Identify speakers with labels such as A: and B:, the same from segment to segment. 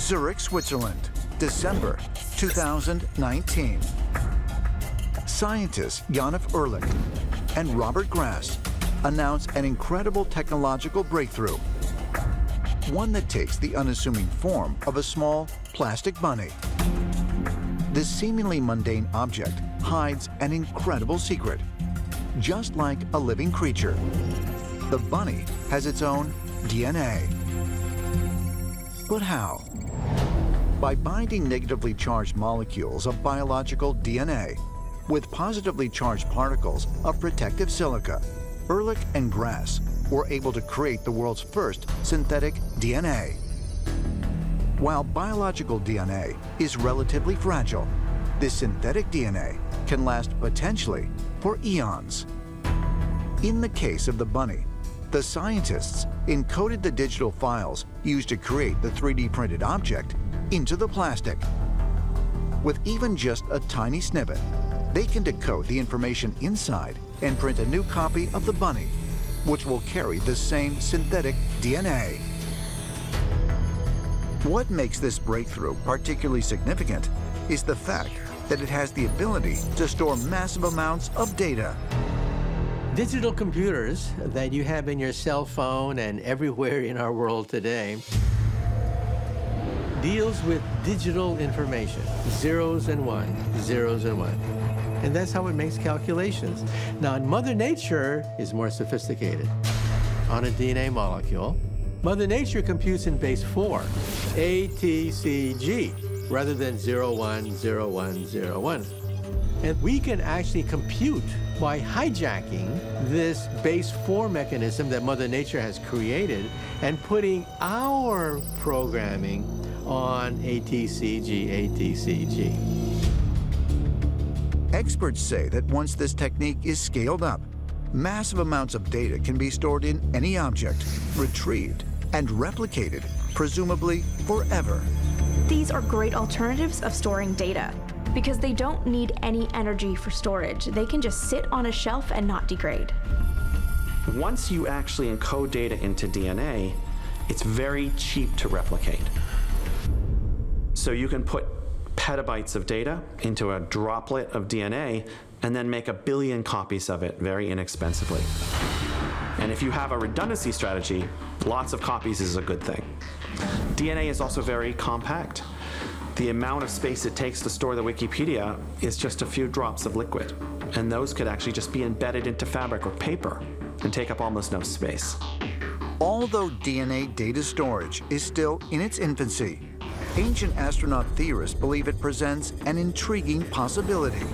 A: Zurich, Switzerland, December 2019. Scientists Janif Ehrlich and Robert Grass announce an incredible technological breakthrough, one that takes the unassuming form of a small plastic bunny. This seemingly mundane object hides an incredible secret. Just like a living creature, the bunny has its own DNA. But how? By binding negatively charged molecules of biological DNA with positively charged particles of protective silica, Ehrlich and Grass were able to create the world's first synthetic DNA. While biological DNA is relatively fragile, this synthetic DNA can last potentially for eons. In the case of the bunny, the scientists encoded the digital files used to create the 3D printed object into the plastic. With even just a tiny snippet, they can decode the information inside and print a new copy of the bunny, which will carry the same synthetic DNA. What makes this breakthrough particularly significant is the fact that it has the ability to store massive amounts of data.
B: Digital computers that you have in your cell phone and everywhere in our world today deals with digital information, zeros and ones, zeros and ones. And that's how it makes calculations. Now, Mother Nature is more sophisticated. On a DNA molecule, Mother Nature computes in base 4, A, T, C, G, rather than 0, 1, 0, 1, 0, 1. And we can actually compute by hijacking this base 4 mechanism that Mother Nature has created and putting our programming on ATCG, ATCG.
A: Experts say that once this technique is scaled up, massive amounts of data can be stored in any object, retrieved, and replicated, presumably forever.
C: These are great alternatives of storing data because they don't need any energy for storage. They can just sit on a shelf and not degrade.
D: Once you actually encode data into DNA, it's very cheap to replicate. So you can put petabytes of data into a droplet of DNA and then make 1 billion copies of it very inexpensively. And if you have a redundancy strategy, lots of copies is a good thing. DNA is also very compact. The amount of space it takes to store the Wikipedia is just a few drops of liquid. And those could actually just be embedded into fabric or paper and take up almost no space.
A: Although DNA data storage is still in its infancy, ancient astronaut theorists believe it presents an intriguing possibility.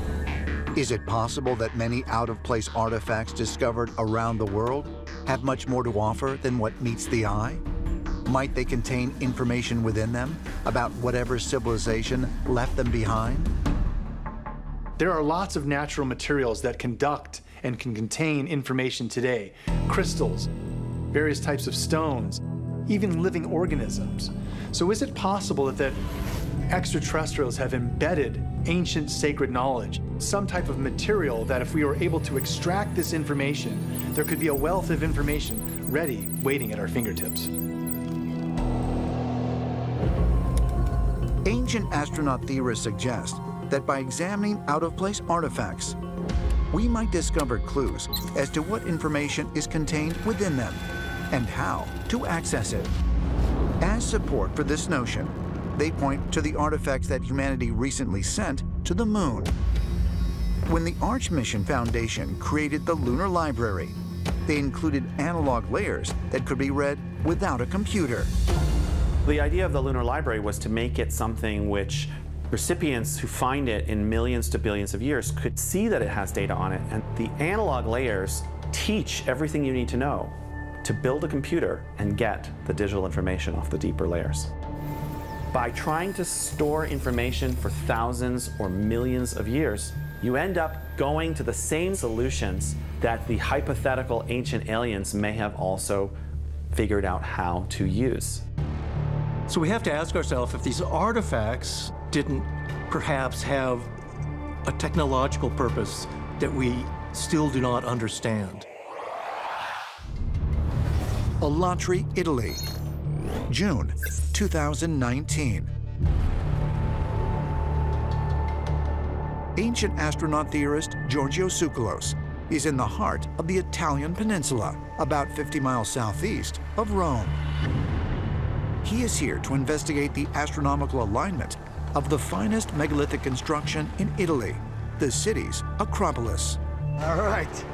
A: Is it possible that many out-of-place artifacts discovered around the world have much more to offer than what meets the eye? Might they contain information within them about whatever civilization left them behind?
E: There are lots of natural materials that conduct and can contain information today. Crystals, various types of stones, even living organisms. So is it possible that extraterrestrials have embedded ancient sacred knowledge, some type of material that if we were able to extract this information, there could be a wealth of information ready, waiting at our fingertips?
A: Ancient astronaut theorists suggest that by examining out-of-place artifacts, we might discover clues as to what information is contained within them and how to access it. As support for this notion, they point to the artifacts that humanity recently sent to the moon. When the Arch Mission Foundation created the Lunar Library, they included analog layers that could be read without a computer.
D: The idea of the Lunar Library was to make it something which recipients who find it in millions to billions of years could see that it has data on it. And the analog layers teach everything you need to know to build a computer and get the digital information off the deeper layers. By trying to store information for thousands or millions of years, you end up going to the same solutions that the hypothetical ancient aliens may have also figured out how to use.
F: So we have to ask ourselves if these artifacts didn't perhaps have a technological purpose that we still do not understand.
A: Alatri, Italy, June 2019. Ancient astronaut theorist Giorgio Tsoukalos is in the heart of the Italian peninsula, about 50 miles southeast of Rome. He is here to investigate the astronomical alignment of the finest megalithic construction in Italy, the city's Acropolis.
G: All right.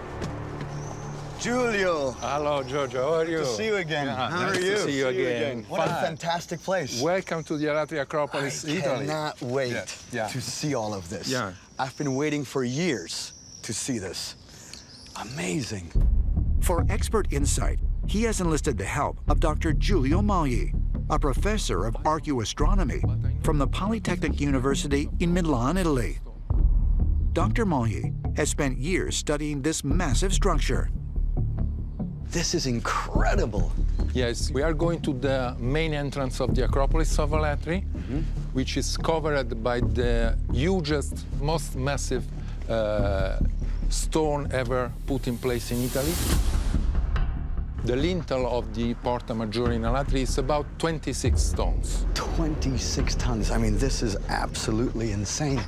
G: Giulio.
H: Hello, Giorgio. How are you?
G: Good to see you again.
H: Yeah,
G: How
H: nice
G: are you?
H: to see you again.
G: What a fantastic place.
H: Welcome to the Alatri Acropolis, Italy.
G: I cannot wait
H: Yeah.
G: to see all of this.
H: Yeah.
G: I've been waiting for years to see this. Amazing.
A: For expert insight, he has enlisted the help of Dr. Giulio Magli, a professor of archaeoastronomy from the Polytechnic University in Milan, Italy. Dr. Magli has spent years studying this massive structure.
G: This is incredible.
H: Yes, we are going to the main entrance of the Acropolis of Alatri, which is covered by the hugest, most massive stone ever put in place in Italy. The lintel of the Porta Maggiore in Alatri is about 26 stones.
G: 26 tons. I mean, this is absolutely insane.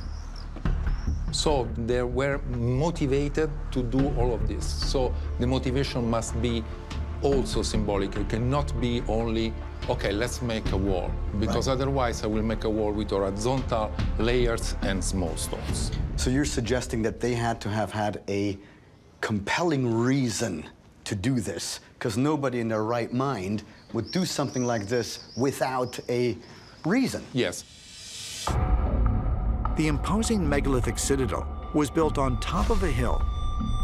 H: So they were motivated to do all of this. So the motivation must be also symbolic. It cannot be only, okay, let's make a wall, because otherwise I will make a wall with horizontal layers and small stones.
G: So you're suggesting that they had to have had a compelling reason to do this, because nobody in their right mind would do something like this without a reason.
H: Yes.
A: The imposing megalithic citadel was built on top of a hill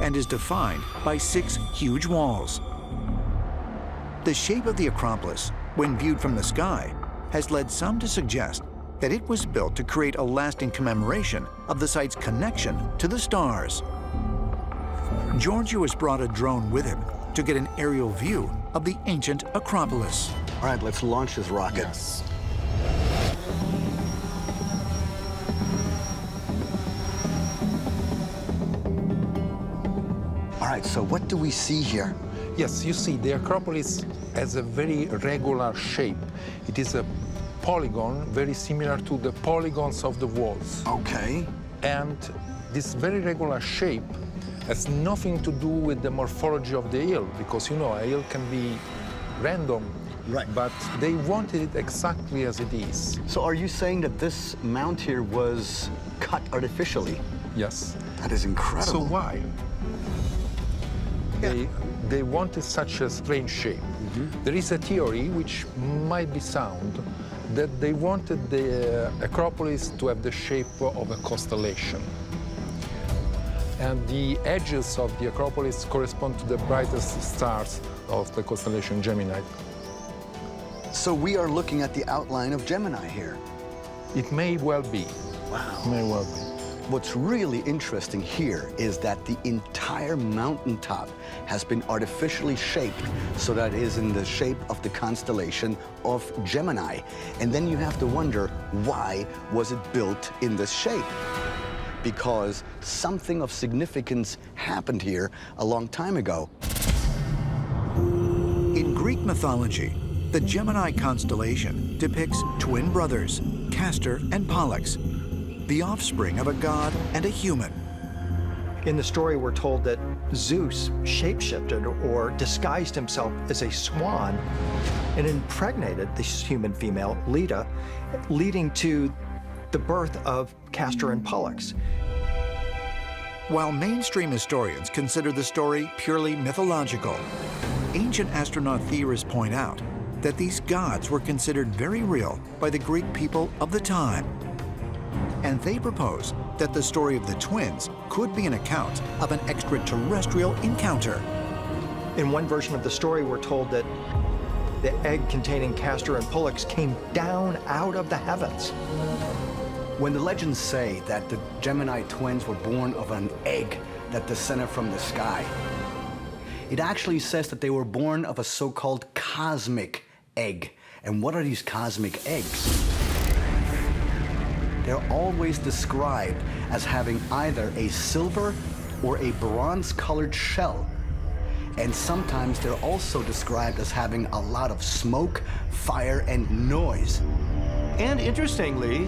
A: and is defined by 6 huge walls. The shape of the Acropolis, when viewed from the sky, has led some to suggest that it was built to create a lasting commemoration of the site's connection to the stars. Giorgio has brought a drone with him to get an aerial view of the ancient Acropolis.
G: All right, let's launch this rocket.
H: Yes.
G: All right, so what do we see here?
H: Yes, you see, the Acropolis has a very regular shape. It is a polygon very similar to the polygons of the walls.
G: Okay.
H: And this very regular shape has nothing to do with the morphology of the hill, because, you know, a hill can be random.
G: Right.
H: But they wanted it exactly as it is.
G: So are you saying that this mount here was cut artificially?
H: Yes.
G: That is incredible.
H: So why? They wanted such a strange shape. There is a theory, which might be sound, that they wanted the Acropolis to have the shape of a constellation. And the edges of the Acropolis correspond to the brightest stars of the constellation Gemini.
G: So we are looking at the outline of Gemini here.
H: It may well be.
G: Wow.
H: It may well be.
G: What's really interesting here is that the entire mountaintop has been artificially shaped so that it is in the shape of the constellation of Gemini. And then you have to wonder, why was it built in this shape? Because something of significance happened here a long time ago.
A: In Greek mythology, the Gemini constellation depicts twin brothers, Castor and Pollux, the offspring of a god and a human.
I: In the story, we're told that Zeus shapeshifted or disguised himself as a swan and impregnated this human female, Leda, leading to the birth of Castor and Pollux.
A: While mainstream historians consider the story purely mythological, ancient astronaut theorists point out that these gods were considered very real by the Greek people of the time. And they propose that the story of the twins could be an account of an extraterrestrial encounter.
I: In one version of the story, we're told that the egg containing Castor and Pollux came down out of the heavens.
G: When the legends say that the Gemini twins were born of an egg that descended from the sky, it actually says that they were born of a so-called cosmic egg. And what are these cosmic eggs? They're always described as having either a silver or a bronze-colored shell. And sometimes they're also described as having a lot of smoke, fire, and noise.
I: And interestingly,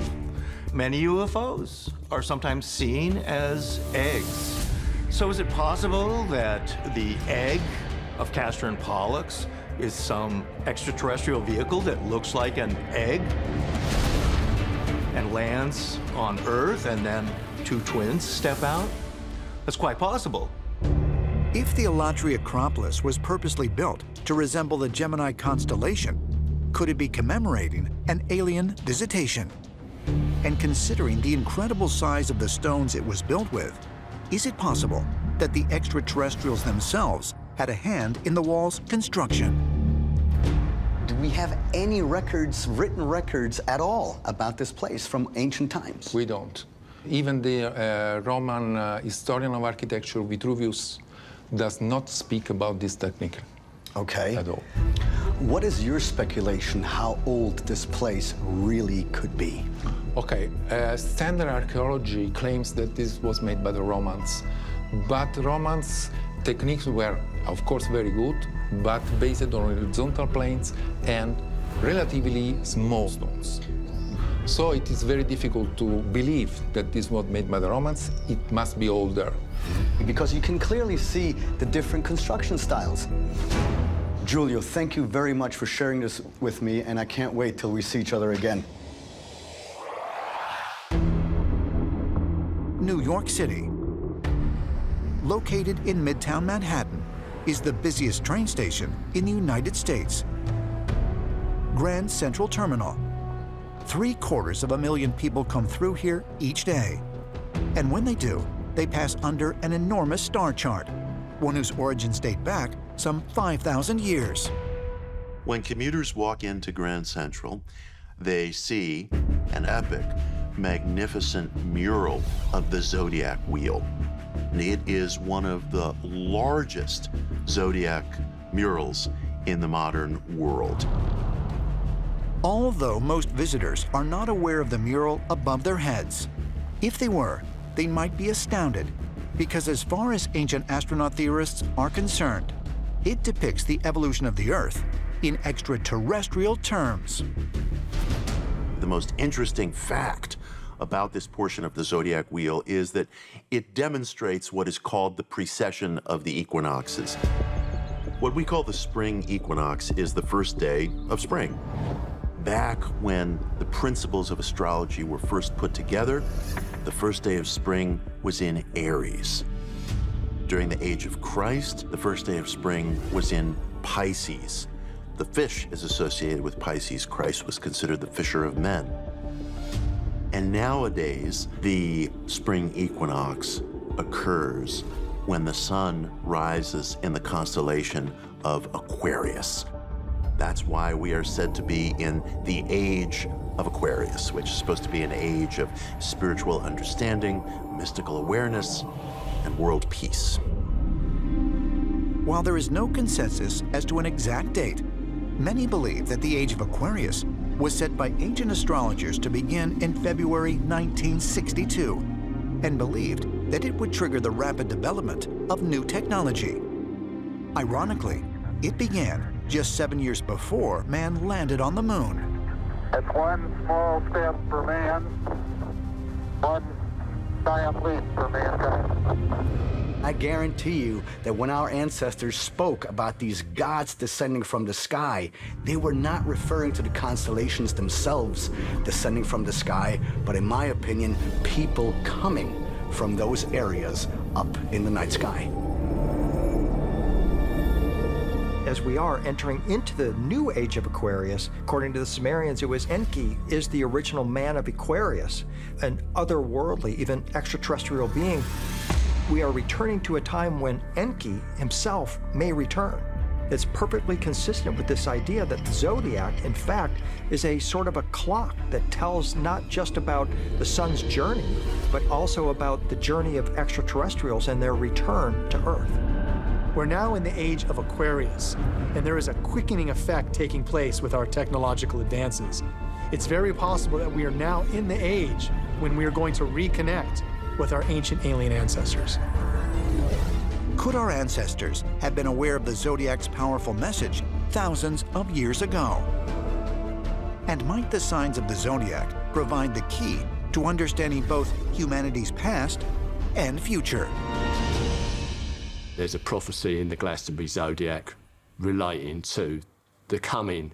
I: many UFOs are sometimes seen as eggs. So is it possible that the egg of Castor and Pollux is some extraterrestrial vehicle that looks like an egg and lands on Earth, and then two twins step out? That's quite possible.
A: If the Alatri Acropolis was purposely built to resemble the Gemini constellation, could it be commemorating an alien visitation? And considering the incredible size of the stones it was built with, is it possible that the extraterrestrials themselves had a hand in the wall's construction?
G: Do we have any records, written records at all about this place from ancient times?
H: We don't. Even the Roman historian of architecture, Vitruvius, does not speak about this technique at all.
G: What is your speculation how old this place really could be?
H: Okay, standard archaeology claims that this was made by the Romans, but Romans' techniques were, of course, very good, but based on horizontal planes and relatively small stones. So it is very difficult to believe that this was made by the Romans. It must be older.
G: Because you can clearly see the different construction styles. Giulio, thank you very much for sharing this with me, and I can't wait till we see each other again.
A: New York City, located in Midtown Manhattan, is the busiest train station in the United States. Grand Central Terminal. 750,000 people come through here each day. And when they do, they pass under an enormous star chart, one whose origins date back some 5,000 years.
J: When commuters walk into Grand Central, they see an epic, magnificent mural of the Zodiac Wheel. And it is one of the largest Zodiac murals in the modern world.
A: Although most visitors are not aware of the mural above their heads, if they were, they might be astounded, because as far as ancient astronaut theorists are concerned, it depicts the evolution of the Earth in extraterrestrial terms.
J: The most interesting fact about this portion of the Zodiac Wheel is that it demonstrates what is called the precession of the equinoxes. What we call the spring equinox is the first day of spring. Back when the principles of astrology were first put together, the first day of spring was in Aries. During the age of Christ, the first day of spring was in Pisces. The fish is associated with Pisces. Christ was considered the fisher of men. And nowadays, the spring equinox occurs when the sun rises in the constellation of Aquarius. That's why we are said to be in the age of Aquarius, which is supposed to be an age of spiritual understanding, mystical awareness, and world peace.
A: While there is no consensus as to an exact date, many believe that the age of Aquarius was set by ancient astrologers to begin in February 1962, and believed that it would trigger the rapid development of new technology. Ironically, it began just 7 years before man landed on the moon.
K: It's one small step for man, one giant leap for mankind.
G: I guarantee you that when our ancestors spoke about these gods descending from the sky, they were not referring to the constellations themselves descending from the sky, but in my opinion, people coming from those areas up in the night sky.
I: As we are entering into the new age of Aquarius, according to the Sumerians, it was Enki is the original man of Aquarius, an otherworldly, even extraterrestrial being. We are returning to a time when Enki himself may return. It's perfectly consistent with this idea that the zodiac, in fact, is a sort of a clock that tells not just about the sun's journey, but also about the journey of extraterrestrials and their return to Earth.
E: We're now in the age of Aquarius, and there is a quickening effect taking place with our technological advances. It's very possible that we are now in the age when we are going to reconnect with our ancient alien ancestors.
A: Could our ancestors have been aware of the Zodiac's powerful message thousands of years ago? And might the signs of the Zodiac provide the key to understanding both humanity's past and future?
L: There's a prophecy in the Glastonbury Zodiac relating to the coming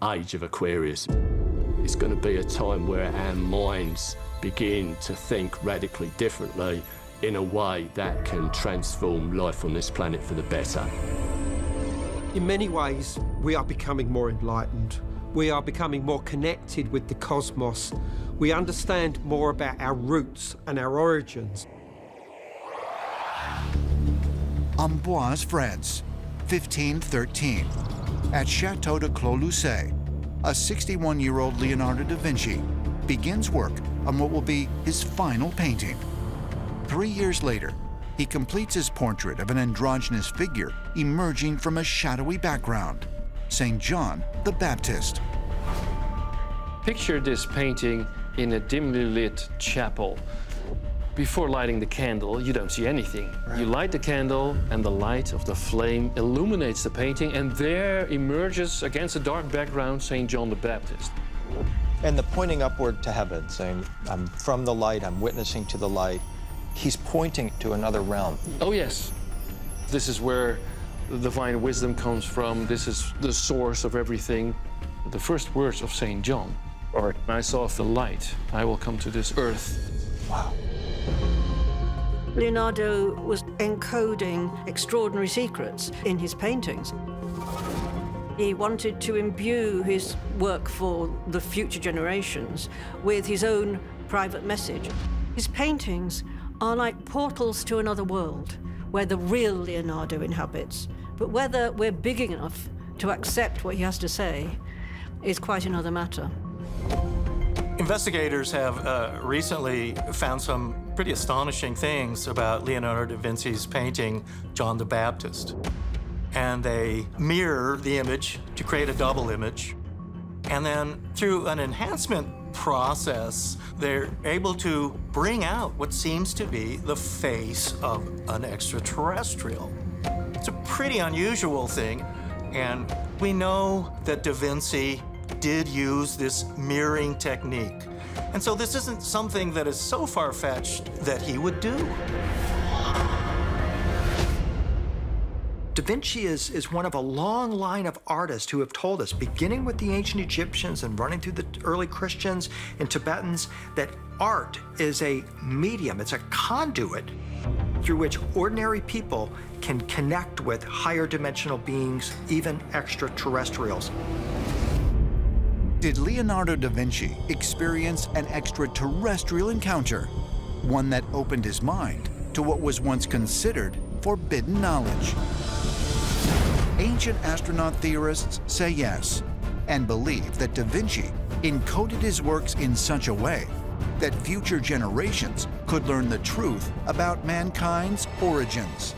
L: age of Aquarius. It's going to be a time where our minds begin to think radically differently in a way that can transform life on this planet for the better.
M: In many ways, we are becoming more enlightened. We are becoming more connected with the cosmos. We understand more about our roots and our origins.
A: Amboise, France, 1513. At Chateau de Clos-Lucé, a 61-year-old Leonardo da Vinci begins work on what will be his final painting. 3 years later, he completes his portrait of an androgynous figure emerging from a shadowy background, St. John the Baptist.
N: Picture this painting in a dimly lit chapel. Before lighting the candle, you don't see anything. Right. You light the candle, and the light of the flame illuminates the painting, and there emerges against a dark background St. John the Baptist.
I: And the pointing upward to heaven, saying, I'm from the light, I'm witnessing to the light. He's pointing to another realm.
N: Oh, yes. This is where the divine wisdom comes from. This is the source of everything. The first words of St. John are, I saw the light, I will come to this earth.
I: Wow.
O: Leonardo was encoding extraordinary secrets in his paintings. He wanted to imbue his work for the future generations with his own private message. His paintings are like portals to another world where the real Leonardo inhabits. But whether we're big enough to accept what he has to say is quite another matter.
F: Investigators have recently found some pretty astonishing things about Leonardo da Vinci's painting, John the Baptist. And they mirror the image to create a double image. And then through an enhancement process, they're able to bring out what seems to be the face of an extraterrestrial. It's a pretty unusual thing, and we know that Da Vinci did use this mirroring technique. And so this isn't something that is so far-fetched that he would do.
I: Da Vinci is one of a long line of artists who have told us, beginning with the ancient Egyptians and running through the early Christians and Tibetans, that art is a medium, it's a conduit through which ordinary people can connect with higher dimensional beings, even extraterrestrials.
A: Did Leonardo da Vinci experience an extraterrestrial encounter? One that opened his mind to what was once considered forbidden knowledge. Ancient astronaut theorists say yes, and believe that Da Vinci encoded his works in such a way that future generations could learn the truth about mankind's origins.